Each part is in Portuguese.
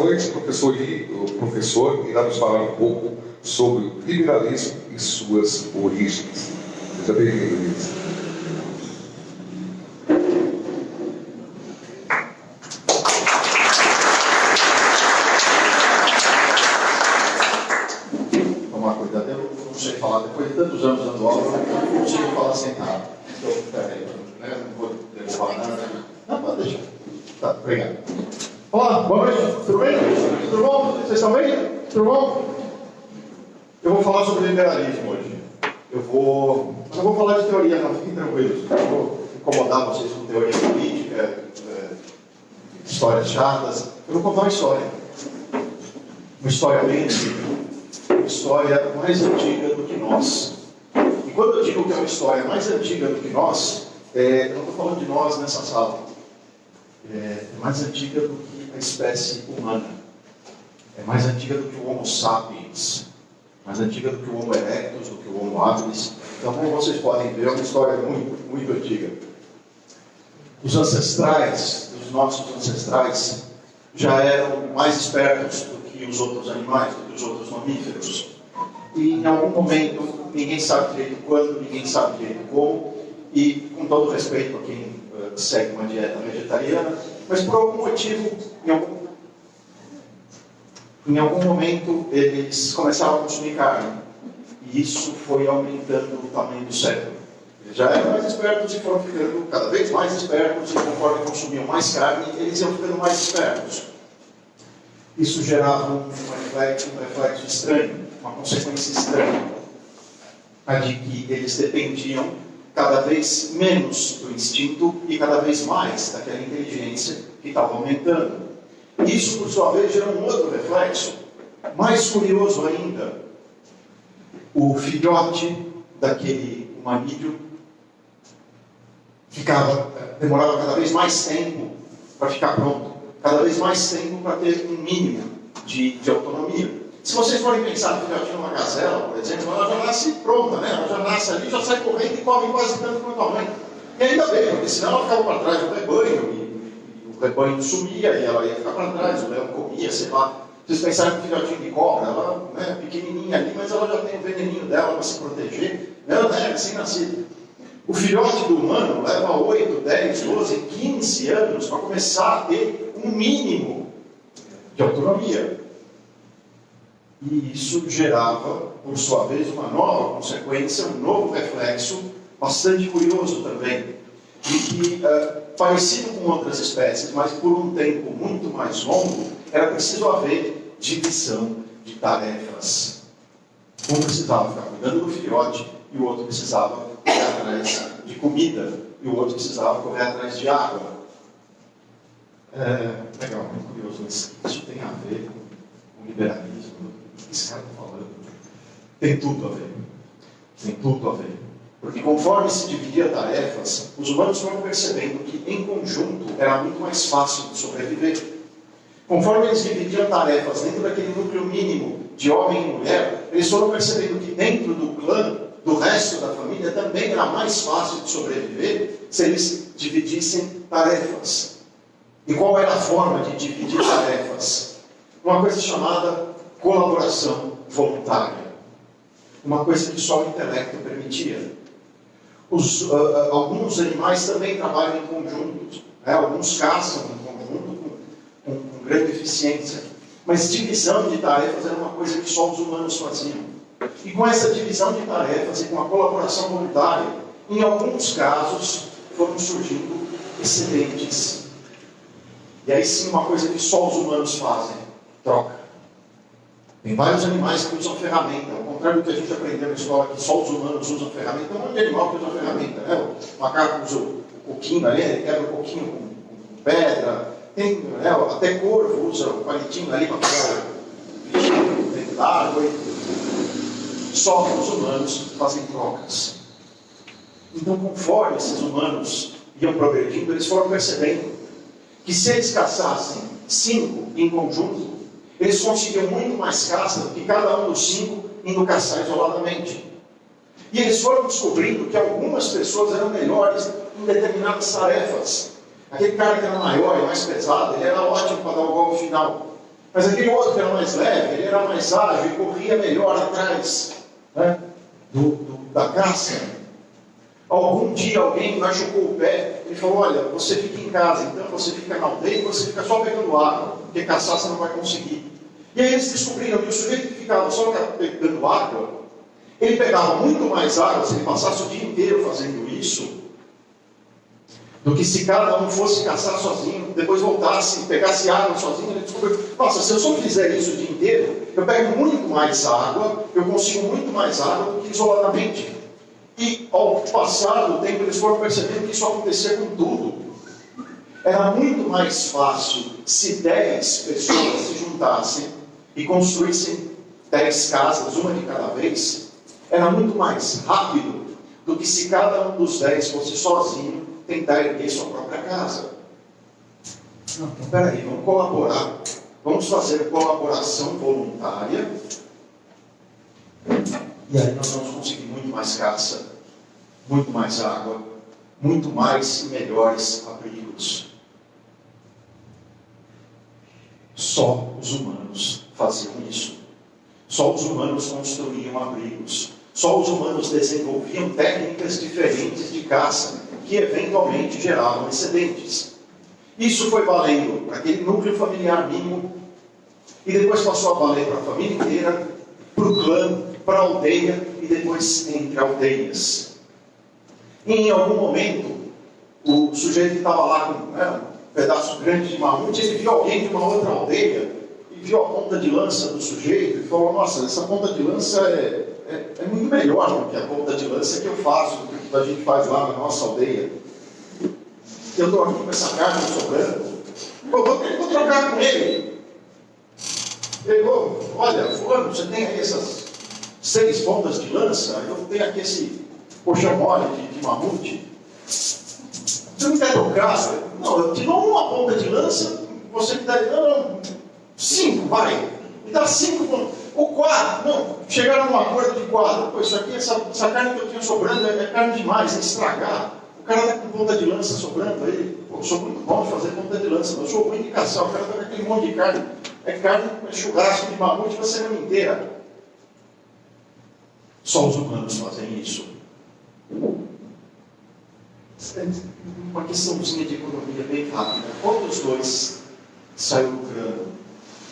noite, o professor irá nos falar um pouco sobre o liberalismo e suas origens. Seja bem-vindo, Luiz. Vamos lá, cuidado. Eu não sei falar, depois de tantos anos dando aula, eu não consigo falar sentado. Então, peraí, não vou derrubar nada. Não, pode deixar. Tá, obrigado. Olá, boa noite, tudo bem? Tudo bom? Vocês estão bem? Tudo bom? Eu vou falar sobre liberalismo hoje. Eu não vou falar de teoria, não, fiquem tranquilos. Eu vou incomodar vocês com teoria política, histórias chatas. Eu vou contar uma história. Uma história bem antiga. Uma história mais antiga do que nós. E quando eu digo que é uma história mais antiga do que nós, eu não estou falando de nós nessa sala. É mais antiga do que a espécie humana. É mais antiga do que o Homo sapiens. Mais antiga do que o Homo erectus, do que o Homo habilis. Então, como vocês podem ver, é uma história muito, muito antiga. Os ancestrais, os nossos ancestrais, já eram mais espertos do que os outros animais, do que os outros mamíferos. E em algum momento, ninguém sabe direito quando, ninguém sabe direito como, e com todo respeito a quem segue uma dieta vegetariana, mas por algum motivo, em algum momento, eles começaram a consumir carne. E isso foi aumentando o tamanho do cérebro. Eles já eram mais espertos e foram ficando cada vez mais espertos, e conforme consumiam mais carne, eles iam ficando mais espertos. Isso gerava um reflexo estranho, uma consequência estranha, a de que eles dependiam cada vez menos do instinto e cada vez mais daquela inteligência que estava aumentando. Isso, por sua vez, gera um outro reflexo, mais curioso ainda. O filhote daquele manídeo demorava cada vez mais tempo para ficar pronto, cada vez mais tempo para ter um mínimo de autonomia. Se vocês forem pensar no filhotinho de uma gazela, por exemplo, ela já nasce pronta, né? Ela já nasce ali, já sai correndo e corre quase tanto quanto a mãe. E ainda bem, porque senão ela ficava para trás do rebanho, e o rebanho sumia, e ela ia ficar para trás, o leão comia, sei lá. Vocês pensaram no filhotinho de cobra, ela é pequenininha ali, mas ela já tem o veneninho dela para se proteger. Ela é recém-nascida. O filhote do humano leva 8, 10, 12, 15 anos para começar a ter um mínimo de autonomia. E isso gerava, por sua vez, uma nova consequência, um novo reflexo, bastante curioso também, de que, parecido com outras espécies, mas por um tempo muito mais longo, era preciso haver divisão de tarefas. Um precisava ficar cuidando do filhote, e o outro precisava correr atrás de comida, e o outro precisava correr atrás de água. Legal, muito curioso, mas isso tem a ver com o liberalismo. O que esse cara está falando? Tem tudo a ver. Tem tudo a ver. Porque conforme se dividia tarefas, os humanos foram percebendo que em conjunto era muito mais fácil de sobreviver. Conforme eles dividiam tarefas dentro daquele núcleo mínimo de homem e mulher, eles foram percebendo que dentro do clã, do resto da família, também era mais fácil de sobreviver se eles dividissem tarefas. E qual era a forma de dividir tarefas? Uma coisa chamada colaboração voluntária. Uma coisa que só o intelecto permitia. Alguns animais também trabalham em conjunto. Alguns caçam em conjunto com grande eficiência. Mas divisão de tarefas era uma coisa que só os humanos faziam. E com essa divisão de tarefas e com a colaboração voluntária, em alguns casos foram surgindo excedentes. E aí sim, uma coisa que só os humanos fazem: troca. Tem vários animais que usam ferramenta, ao contrário do que a gente aprendeu na escola, que só os humanos usam ferramenta. Tem um monte de animal que usa ferramenta, né? O macaco usa o coquinho ali, ele quebra o coquinho com pedra. Tem, né? Até corvo usa o palitinho ali para pegar o bichinho dentro da água. Só os humanos fazem trocas. Então, conforme esses humanos iam progredindo, eles foram percebendo que se eles caçassem 5 em conjunto, eles conseguiam muito mais caça do que cada um dos 5 indo caçar isoladamente. E eles foram descobrindo que algumas pessoas eram melhores em determinadas tarefas. Aquele cara que era maior e mais pesado, ele era ótimo para dar o golpe final. Mas aquele outro que era mais leve, ele era mais ágil e corria melhor atrás, né, da caça. Algum dia alguém machucou o pé e falou: olha, você fica em casa, então você fica na aldeia e você fica só pegando água, porque caçar você não vai conseguir. E aí eles descobriram que o sujeito que ficava só pegando água, ele pegava muito mais água se ele passasse o dia inteiro fazendo isso, do que se cada um fosse caçar sozinho, depois voltasse e pegasse água sozinho. Ele descobriu: nossa, se eu só fizer isso o dia inteiro, eu pego muito mais água, eu consigo muito mais água do que isoladamente. E ao passar do tempo, eles foram percebendo que isso acontecia com tudo. Era muito mais fácil se 10 pessoas se juntassem e construíssem 10 casas, uma de cada vez. Era muito mais rápido do que se cada um dos 10 fosse sozinho tentar erguer sua própria casa. Não, então peraí, vamos colaborar. Vamos fazer colaboração voluntária. E aí nós vamos conseguir muito mais caça, muito mais água, muito mais e melhores abrigos. Só os humanos faziam isso. Só os humanos construíam abrigos. Só os humanos desenvolviam técnicas diferentes de caça, que eventualmente geravam excedentes. Isso foi valendo para aquele núcleo familiar mínimo, e depois passou a valer para a família inteira, para o clã, para a aldeia, e depois entre aldeias. E em algum momento, o sujeito estava lá com um pedaço grande de mamute, ele viu alguém de uma outra aldeia, e viu a ponta de lança do sujeito, e falou: nossa, essa ponta de lança é muito melhor do que a ponta de lança que eu faço, do que a gente faz lá na nossa aldeia. Eu estou aqui com essa carne sobrando, eu vou trocar com ele. Pegou: olha, fulano, você tem aí essas 6 pontas de lança, eu tenho aqui esse colchão mole de mamute. Você não quer trocar? Não, eu te dou uma ponta de lança, você me dá, não, 5, vai. Me dá 5 pontas. Ou 4, não, chegaram num acordo de 4. Pô, isso aqui, essa carne que eu tinha sobrando é carne demais, é estragar. O cara está com ponta de lança sobrando aí. Pô, eu sou muito bom de fazer ponta de lança, eu sou ruim de caçar. O cara está com aquele monte de carne. É carne com churrasco de mamute a semana inteira. Só os humanos fazem isso. Uma questãozinha de economia bem rápida. Qual dos dois saiu lucrando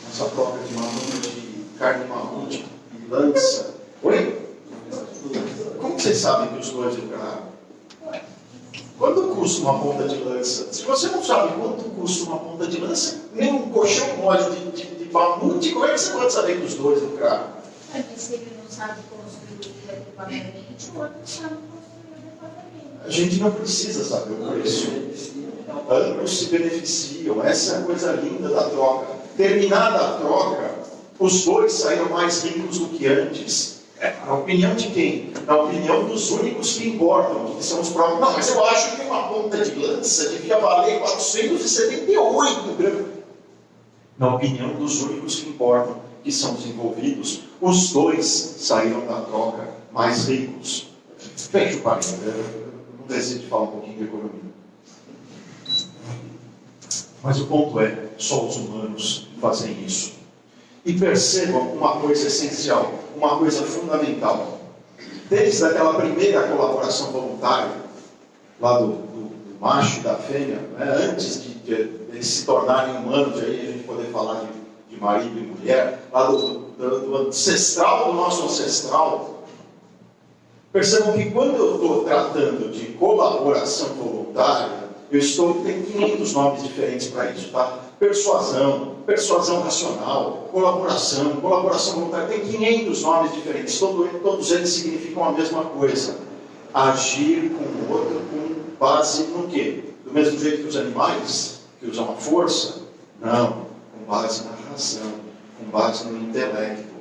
nessa troca de mamute, carne de mamute e lança? Oi? Como vocês sabem que os dois lucraram? Quanto custa uma ponta de lança? Se você não sabe quanto custa uma ponta de lança, nem um colchão mole de mamute, como é que você pode saber que os dois lucraram? Porque se ele não sabe construir adequadamente, o outro sabe construir adequadamente. A gente não precisa saber o preço. Ambos se beneficiam. Essa é a coisa linda da troca. Terminada a troca, os dois saíram mais ricos do que antes. Na opinião de quem? Na opinião dos únicos que importam, que são os próprios. Não, mas eu acho que uma ponta de lança devia valer 478 gramas. Na opinião dos únicos que importam, que são os envolvidos, os dois saíram da troca mais ricos. Fecha o parênteses. Não decidi falar um pouquinho de economia. Mas o ponto é, só os humanos fazem isso. E percebam uma coisa essencial, uma coisa fundamental. Desde aquela primeira colaboração voluntária, lá do macho e da fêmea, né, antes de eles se tornarem humanos, aí a gente poder falar de marido e mulher, lá do ancestral, do nosso ancestral, percebam que quando eu estou tratando de colaboração voluntária, tem 500 nomes diferentes para isso, tá? Persuasão racional, colaboração voluntária, tem 500 nomes diferentes, todos eles significam a mesma coisa. Agir com o outro com base no quê? Do mesmo jeito que os animais, que usam a força? Não, com base na razão, com base no intelecto.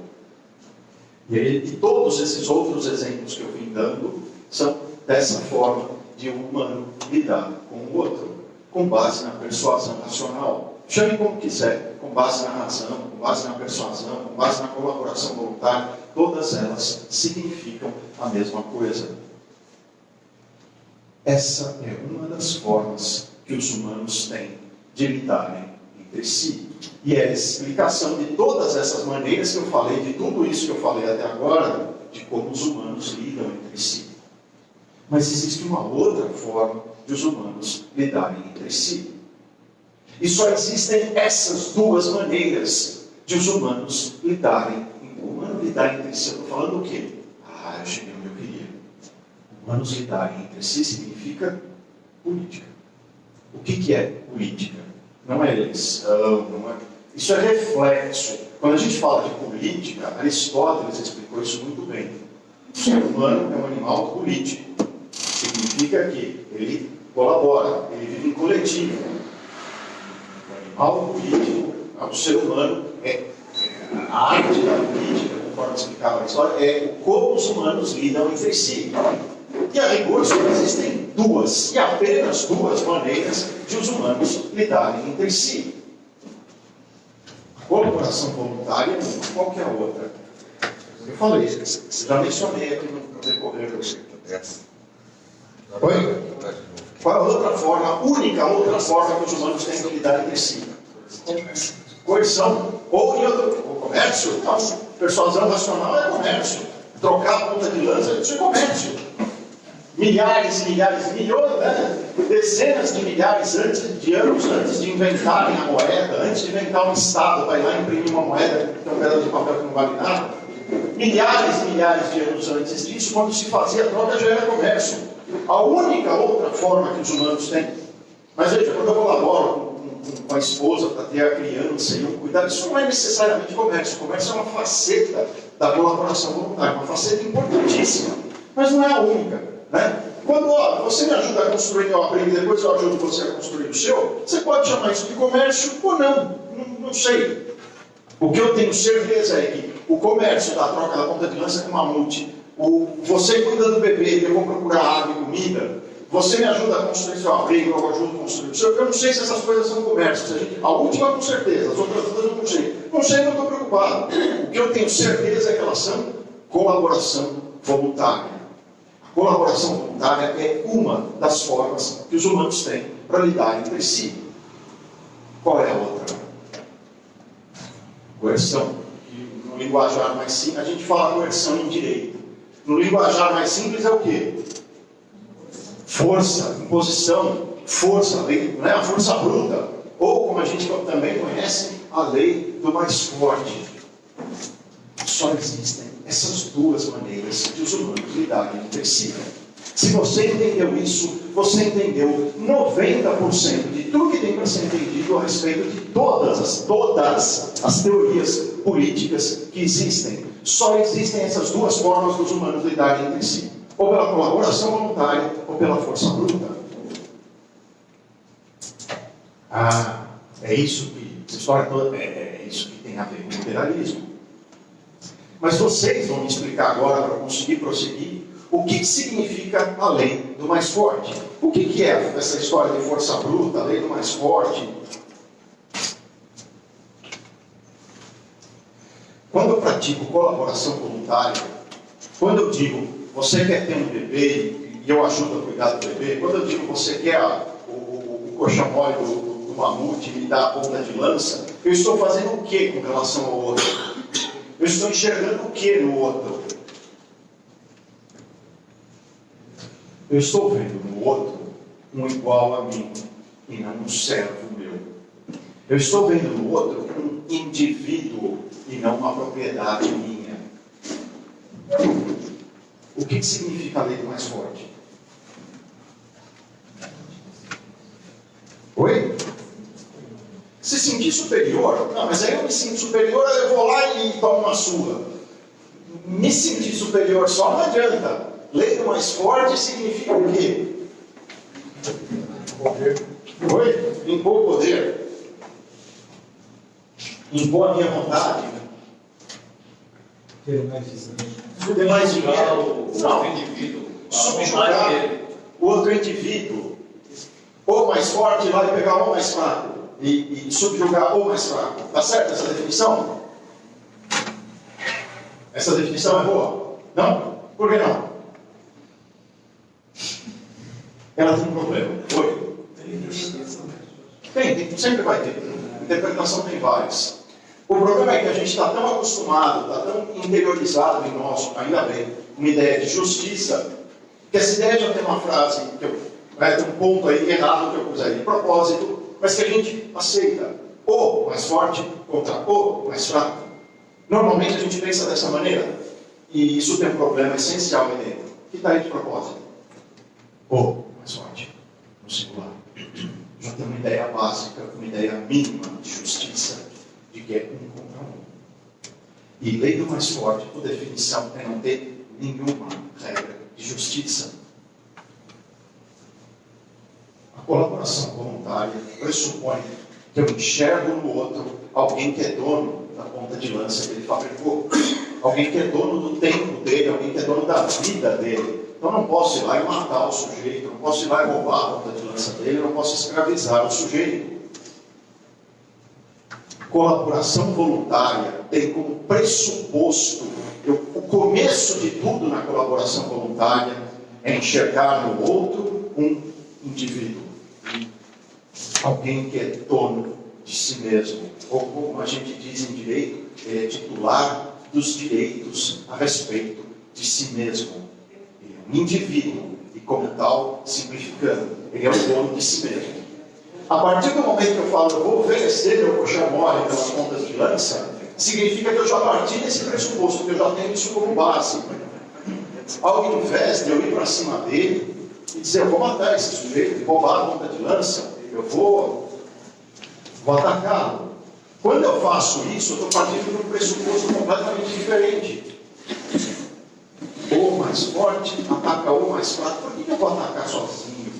E todos esses outros exemplos que eu vim dando são dessa forma de um humano lidar com o outro, com base na persuasão racional. Chame como quiser, com base na razão, com base na persuasão, com base na colaboração voluntária, todas elas significam a mesma coisa. Essa é uma das formas que os humanos têm de lidarem entre si. E é a explicação de todas essas maneiras que eu falei, de tudo isso que eu falei até agora, de como os humanos lidam entre si. Mas existe uma outra forma de os humanos lidarem entre si. E só existem essas duas maneiras de os humanos lidarem. O humano lidar entre si, eu estou falando o quê? Eu cheguei onde eu queria. Humanos lidarem entre si significa política. O que é política? Não é eleição, não é... Isso é reflexo. Quando a gente fala de política, Aristóteles explicou isso muito bem. O ser humano é um animal político. Significa que ele colabora, ele vive em coletivo. O animal político, o ser humano, a arte da política, conforme explicava a história, é como os humanos lidam entre si. E a rigor só existem duas, e apenas duas maneiras de os humanos lidarem entre si. A colaboração voluntária e qualquer outra. Eu falei, já mencionei aqui no decorrer do Oi? Qual é a outra forma, a única outra forma que os humanos têm de lidar entre si? Coerção. Ou em outro, o comércio. Não, persuasão racional é comércio. Trocar a ponta de lança, isso é comércio. Milhares, milhões, né? Dezenas de milhares de anos antes de inventarem a moeda, antes de inventar um Estado, vai lá imprimir uma moeda, que é um pedaço de papel que não vale nada. Milhares de anos antes disso, quando se fazia a troca, já era comércio. A única outra forma que os humanos têm. Mas veja, quando eu colaboro com a esposa para ter a criança e um cuidado, isso não é necessariamente comércio. O comércio é uma faceta da colaboração voluntária, uma faceta importantíssima, mas não é a única. Né? Quando você me ajuda a construir meu abrigo e depois eu ajudo você a construir o seu, você pode chamar isso de comércio ou não sei. O que eu tenho certeza é que o comércio da troca da ponta de lança com mamute, você cuida do bebê e eu vou procurar água e comida, você me ajuda a construir seu abrigo, eu ajudo a construir o seu, eu não sei se essas coisas são comércio. A última com certeza, as outras duas eu não sei. Não sei, não estou preocupado. O que eu tenho certeza é que elas são colaboração voluntária. A colaboração voluntária é uma das formas que os humanos têm para lidar entre si. Qual é a outra? Coerção. No linguajar mais simples, a gente fala coerção em direito. No linguajar mais simples é o quê? Força, imposição, força, lei, né? A força bruta. Ou, como a gente também conhece, a lei do mais forte. Só existem essas duas maneiras de os humanos lidarem entre si. Se você entendeu isso, você entendeu 90% de tudo que tem para ser entendido a respeito de todas as teorias políticas que existem. Só existem essas duas formas dos humanos lidarem entre si. Ou pela colaboração voluntária, ou pela força bruta. É isso que essa história toda é isso que tem a ver com o liberalismo. Mas vocês vão me explicar agora, para conseguir prosseguir, o que significa a lei do mais forte. O que é essa história de força bruta, a lei do mais forte? Quando eu pratico colaboração voluntária, quando eu digo, você quer ter um bebê e eu ajudo a cuidar do bebê, quando eu digo, você quer o colchão mole do mamute e me dá a ponta de lança, eu estou fazendo o que com relação ao outro? Eu estou enxergando o que no outro? Eu estou vendo no outro um igual a mim e não um servo meu. Eu estou vendo no outro um indivíduo e não uma propriedade minha. O que significa a lei do mais forte? Oi? Se sentir superior? Não, mas aí eu me sinto superior, eu vou lá e tomo uma surra. Me sentir superior só não adianta. Lei do mais forte significa o quê? Poder. Oi? Impor o poder. Impor a minha vontade. Ter mais dinheiro. Ter mais dinheiro. Não. Subjugar o outro indivíduo. O mais forte vai pegar o mais fraco. E subjugar o mais fraco. Está certo essa definição? Essa definição é boa? Não? Por que não? Ela tem um problema. Oi? Tem, sempre vai ter. Interpretação tem várias. O problema é que a gente está tão acostumado, está tão interiorizado em nós, ainda bem, uma ideia de justiça, que essa ideia já tem uma frase, tem um ponto aí errado que eu usaria de propósito, mas que a gente aceita. O mais forte contra o mais fraco. Normalmente a gente pensa dessa maneira, e isso tem um problema essencial aí dentro, que está aí de propósito. O mais forte, no singular. Já tem uma ideia básica, uma ideia mínima de justiça, de que é um contra um. E lei do mais forte, por definição, é não ter nenhuma regra de justiça. A colaboração voluntária pressupõe que eu enxergo no outro alguém que é dono da ponta de lança que ele fabricou, alguém que é dono do tempo dele, alguém que é dono da vida dele. Então eu não posso ir lá e matar o sujeito, não posso ir lá e roubar a ponta de lança dele, eu não posso escravizar o sujeito. Colaboração voluntária tem como pressuposto, o começo de tudo na colaboração voluntária é enxergar no outro um indivíduo, alguém que é dono de si mesmo, ou como a gente diz em direito, ele é titular dos direitos a respeito de si mesmo. Ele é um indivíduo e, como tal, simplificando, ele é o dono de si mesmo. A partir do momento que eu falo, eu vou oferecer meu coxão mole pelas pontas de lança, significa que eu já parti desse pressuposto, que eu já tenho isso como base. Ao invés de eu ir para cima dele e dizer, eu vou matar esse sujeito, roubar a ponta de lança, eu vou atacá-lo. Quando eu faço isso, eu estou partindo de um pressuposto completamente diferente. O mais forte ataca o mais fraco. Por que eu vou atacar sozinho?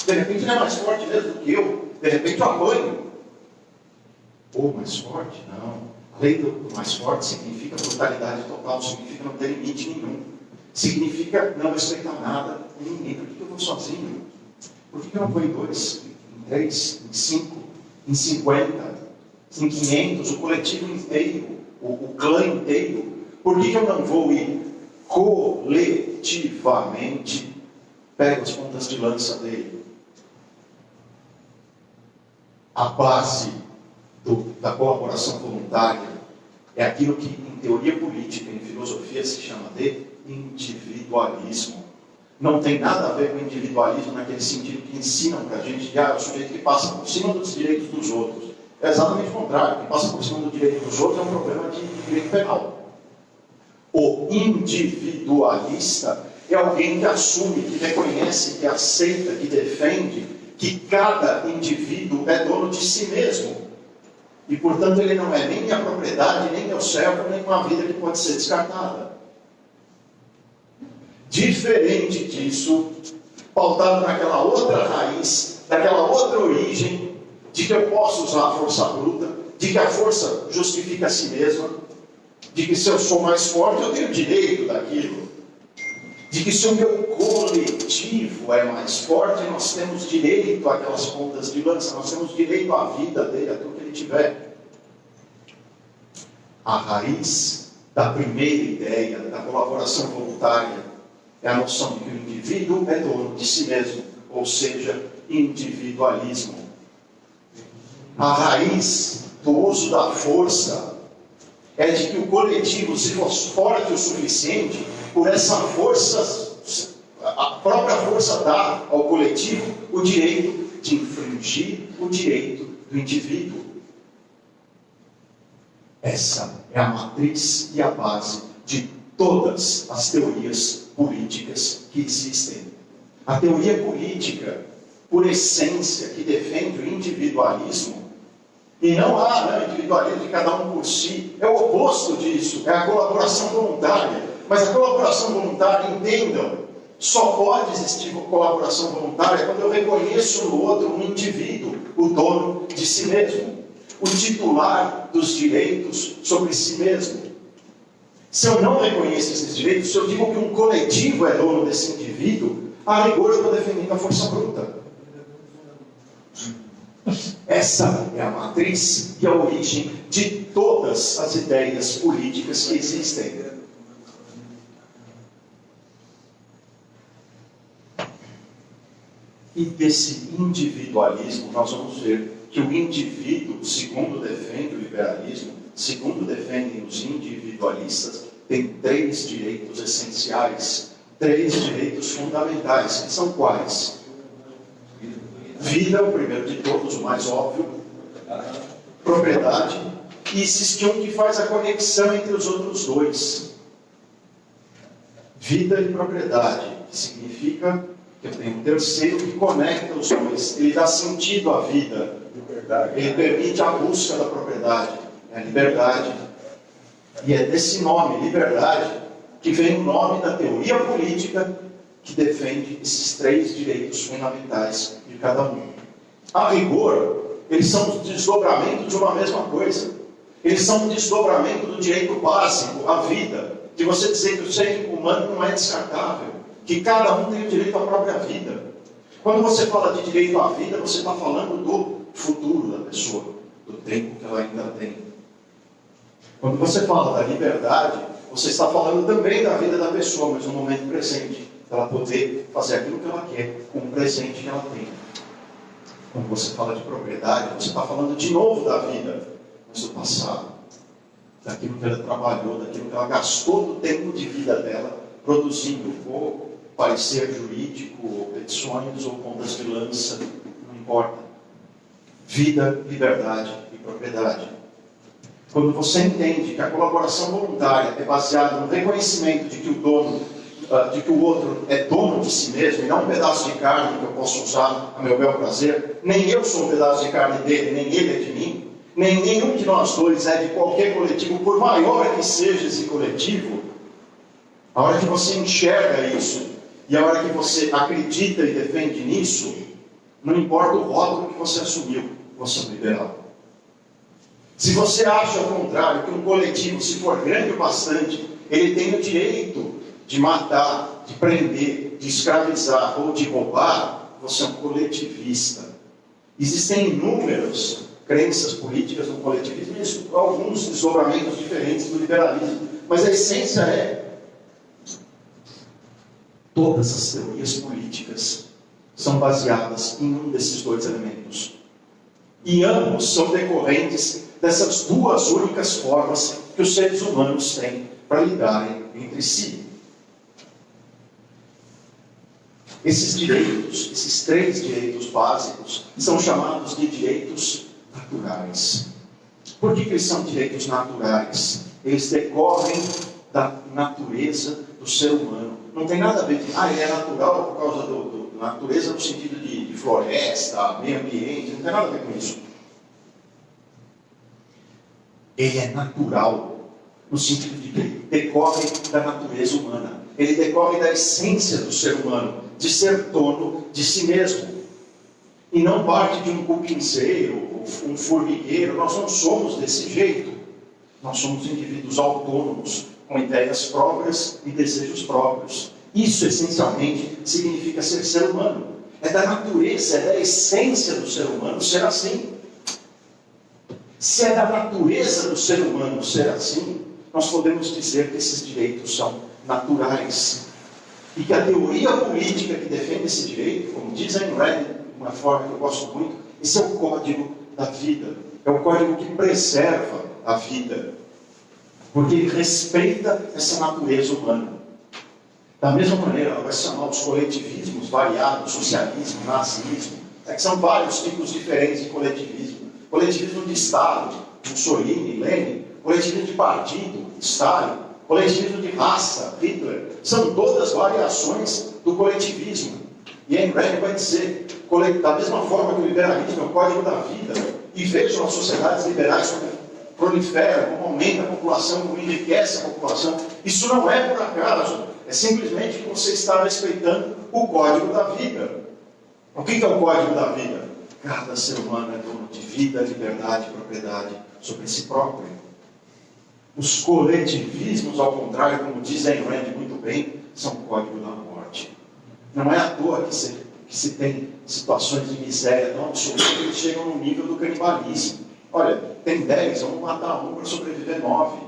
De repente ele é mais forte mesmo do que eu. De repente eu apanho. O mais forte? Não. A lei do mais forte significa brutalidade total, significa não ter limite nenhum. Significa não respeitar nada e ninguém. Por que eu vou sozinho? Por que eu não vou em 2, em 3, em 5, em 50, em 500, o coletivo inteiro, o clã inteiro? Por que eu não vou ir coletivamente? Pega as pontas de lança dele. A base da colaboração voluntária é aquilo que, em teoria política, em filosofia, se chama de individualismo. Não tem nada a ver com individualismo naquele sentido que ensinam para a gente que o sujeito que passa por cima dos direitos dos outros. É exatamente o contrário. Quem passa por cima do direito dos outros é um problema de direito penal. O individualista é alguém que assume, que reconhece, que aceita, que defende que cada indivíduo é dono de si mesmo. E, portanto, ele não é nem minha propriedade, nem meu servo, nem uma vida que pode ser descartada. Diferente disso, pautado naquela outra raiz, daquela outra origem, de que eu posso usar a força bruta, de que a força justifica a si mesma, de que se eu sou mais forte, eu tenho direito daquilo, de que se o meu coletivo é mais forte, nós temos direito àquelas pontas de lança, nós temos direito à vida dele, a tudo que ele tiver. A raiz da primeira ideia da colaboração voluntária é a noção de que o indivíduo é dono de si mesmo, ou seja, individualismo. A raiz do uso da força é de que o coletivo, se fosse forte o suficiente, por essa força, a própria força dá ao coletivo o direito de infringir o direito do indivíduo. Essa é a matriz e a base de todas as teorias políticas que existem. A teoria política, por essência, que defende o individualismo, e não há individualismo de cada um por si, é o oposto disso, é a colaboração voluntária. Mas a colaboração voluntária, entendam, só pode existir colaboração voluntária quando eu reconheço no outro um indivíduo, o dono de si mesmo, o titular dos direitos sobre si mesmo. Se eu não reconheço esses direitos, se eu digo que um coletivo é dono desse indivíduo, a rigor eu estou defendendo a força bruta. Essa é a matriz e a origem de todas as ideias políticas que existem. E desse individualismo nós vamos ver que o indivíduo, segundo defende o liberalismo, segundo defendem os individualistas, tem 3 direitos essenciais, 3 direitos fundamentais, que são quais? Vida é o primeiro de todos, o mais óbvio. Propriedade. E existe um que faz a conexão entre os outros 2. Vida e propriedade, que significa que eu tenho um terceiro que conecta os 2. Ele dá sentido à vida. Liberdade. Ele permite a busca da propriedade. É a liberdade. E é desse nome, liberdade, que vem o nome da teoria política que defende esses 3 direitos fundamentais de cada um. A rigor, eles são os desdobramentos de uma mesma coisa. Eles são um desdobramento do direito básico, a vida, de você dizer que o ser humano não é descartável, que cada um tem o direito à própria vida. Quando você fala de direito à vida, você está falando do futuro da pessoa, do tempo que ela ainda tem. Quando você fala da liberdade, você está falando também da vida da pessoa, mas no momento presente, ela poder fazer aquilo que ela quer com o presente que ela tem. Quando você fala de propriedade, você está falando de novo da vida, mas do passado, daquilo que ela trabalhou, daquilo que ela gastou do tempo de vida dela, produzindo ou parecer jurídico, ou petições, ou pontas de lança, não importa. Vida, liberdade e propriedade. Quando você entende que a colaboração voluntária é baseada no reconhecimento de que o dono, de que o outro é dono de si mesmo, e não um pedaço de carne que eu posso usar a meu bel prazer, nem eu sou um pedaço de carne dele, nem ele é de mim, nem nenhum de nós dois é de qualquer coletivo, por maior que seja esse coletivo. A hora que você enxerga isso, e a hora que você acredita e defende nisso, não importa o rótulo que você assumiu, você é um liberal. Se você acha ao contrário, que um coletivo, se for grande o bastante, ele tem o direito de matar, de prender, de escravizar ou de roubar, você é um coletivista. Existem inúmeras crenças políticas no coletivismo e alguns desdobramentos diferentes do liberalismo, mas a essência é: todas as teorias políticas são baseadas em um desses 2 elementos. E ambos são decorrentes dessas 2 únicas formas que os seres humanos têm para lidarem entre si. Esses direitos, esses 3 direitos básicos, são chamados de direitos naturais. Por que eles são direitos naturais? Eles decorrem da natureza do ser humano. Não tem nada a ver com, ele é natural por causa do natureza no sentido de floresta, meio ambiente, não tem nada a ver com isso. Ele é natural no sentido de que ele decorre da natureza humana. Ele decorre da essência do ser humano, de ser dono de si mesmo. E não parte de um cupinzeiro, um formigueiro. Nós não somos desse jeito. Nós somos indivíduos autônomos, com ideias próprias e desejos próprios. Isso, essencialmente, significa ser humano. É da natureza, é da essência do ser humano ser assim. Se é da natureza do ser humano ser assim, nós podemos dizer que esses direitos são naturais. E que a teoria política que defende esse direito, como diz Ayn Rand, de uma forma que eu gosto muito, esse é o código da vida. É o código que preserva a vida. Porque ele respeita essa natureza humana. Da mesma maneira, ela vai chamar os coletivismos variados, socialismo, nazismo, que são vários tipos diferentes de coletivismo. Coletivismo de Estado, Mussolini, Lenin, coletivismo de partido, Stalin, coletivismo de raça, Hitler, são todas variações do coletivismo. E Ayn Rand vai dizer, da mesma forma que o liberalismo é o código da vida, e vejam as sociedades liberais como proliferam, como aumenta a população, como enriquece a população, isso não é por acaso, é simplesmente que você está respeitando o código da vida. O que é o código da vida? Cada ser humano é dono de vida, liberdade e propriedade sobre si próprio. Os coletivismos, ao contrário, como diz Ayn Rand muito bem, são o código da morte. Não é à toa que se tem situações de miséria tão absoluta que eles chegam no nível do canibalismo. Olha, tem 10, vamos matar um para sobreviver 9.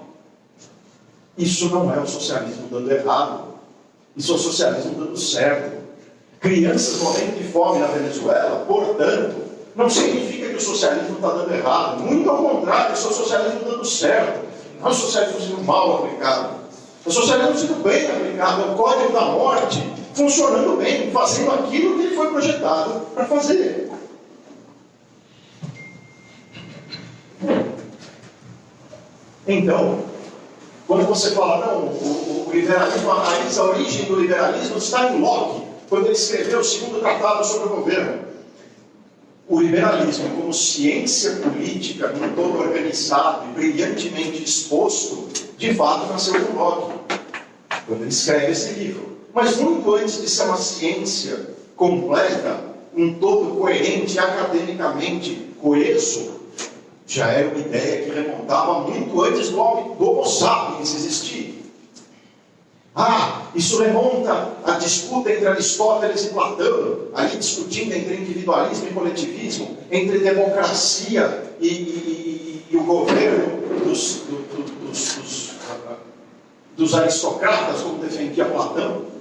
Isso não é o socialismo dando errado. Isso é o socialismo dando certo. Crianças morrendo de fome na Venezuela, portanto, não significa que que o socialismo está dando errado. Muito ao contrário, isso é o socialismo dando certo. Não é o socialismo sendo mal aplicado. É o socialismo sendo bem aplicado. É o código da morte funcionando bem, fazendo aquilo que ele foi projetado para fazer. Então, quando você fala, não, o liberalismo, a origem do liberalismo está em Locke, quando ele escreveu o segundo tratado sobre o governo. O liberalismo, como ciência política, num todo organizado e brilhantemente exposto, de fato nasceu com Locke, quando ele escreve esse livro. Mas muito antes de ser uma ciência completa, um todo coerente, academicamente coeso, já era uma ideia que remontava muito antes do Homo sapiens existir. Isso remonta à disputa entre Aristóteles e Platão, ali discutindo entre individualismo e coletivismo, entre democracia e o governo dos aristocratas, como defendia Platão.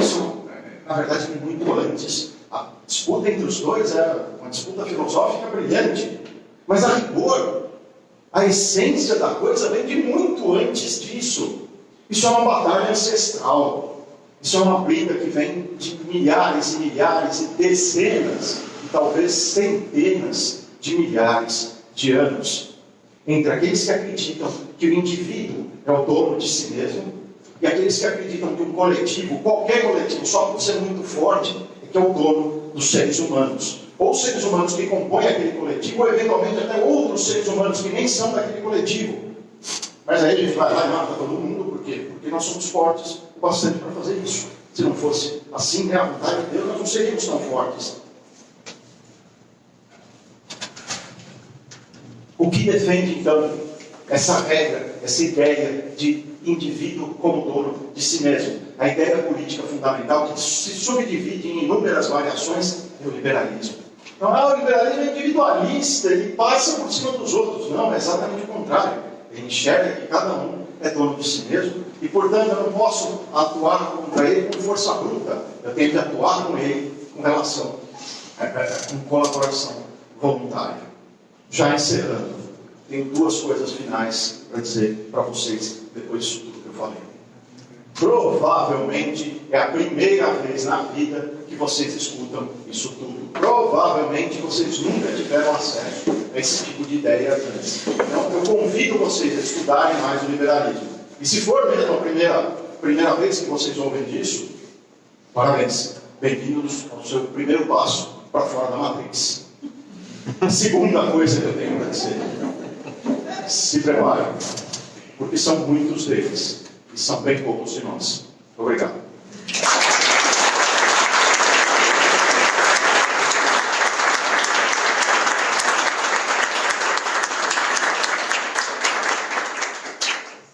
Isso, na verdade, muito antes. A disputa entre os dois era uma disputa filosófica brilhante. Mas a rigor, a essência da coisa vem de muito antes disso. Isso é uma batalha ancestral. Isso é uma briga que vem de milhares e milhares e dezenas, e talvez centenas de milhares de anos, entre aqueles que acreditam que o indivíduo é o dono de si mesmo e aqueles que acreditam que um coletivo, qualquer coletivo, só por ser muito forte, é que é o dono dos seres humanos. Ou seres humanos que compõem aquele coletivo, ou eventualmente até outros seres humanos que nem são daquele coletivo. Mas aí a gente vai lá e mata todo mundo, por quê? Porque nós somos fortes o bastante para fazer isso. Se não fosse assim, a vontade de Deus, nós não seríamos tão fortes. O que defende, então, essa regra, essa ideia de indivíduo como dono de si mesmo? A ideia política fundamental, que se subdivide em inúmeras variações, é o liberalismo. Não é o liberalismo individualista, ele passa por cima dos outros. Não, é exatamente o contrário. Ele enxerga que cada um é dono de si mesmo e, portanto, eu não posso atuar contra ele com força bruta. Eu tenho que atuar com ele com relação, com colaboração voluntária. Já encerrando, tenho duas coisas finais para dizer para vocês depois disso tudo que eu falei. Provavelmente é a primeira vez na vida que vocês escutam isso tudo. Provavelmente vocês nunca tiveram acesso a esse tipo de ideia antes. Então, eu convido vocês a estudarem mais o liberalismo. E se for mesmo a primeira vez que vocês ouvem disso, parabéns. Bem-vindos ao seu primeiro passo para fora da matriz. A segunda coisa que eu tenho para dizer: se preparem, porque são muitos deles e são bem poucos de nós. Obrigado.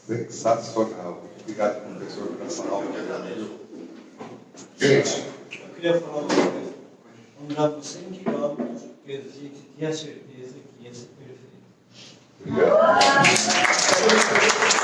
Sensacional. Obrigado, professor, por essa aula. Eu agradeço. Gente, Eu queria falar uma coisa. Andava 100 quilômetros, porque a gente tinha certeza que ia ser perfeito. obrigado.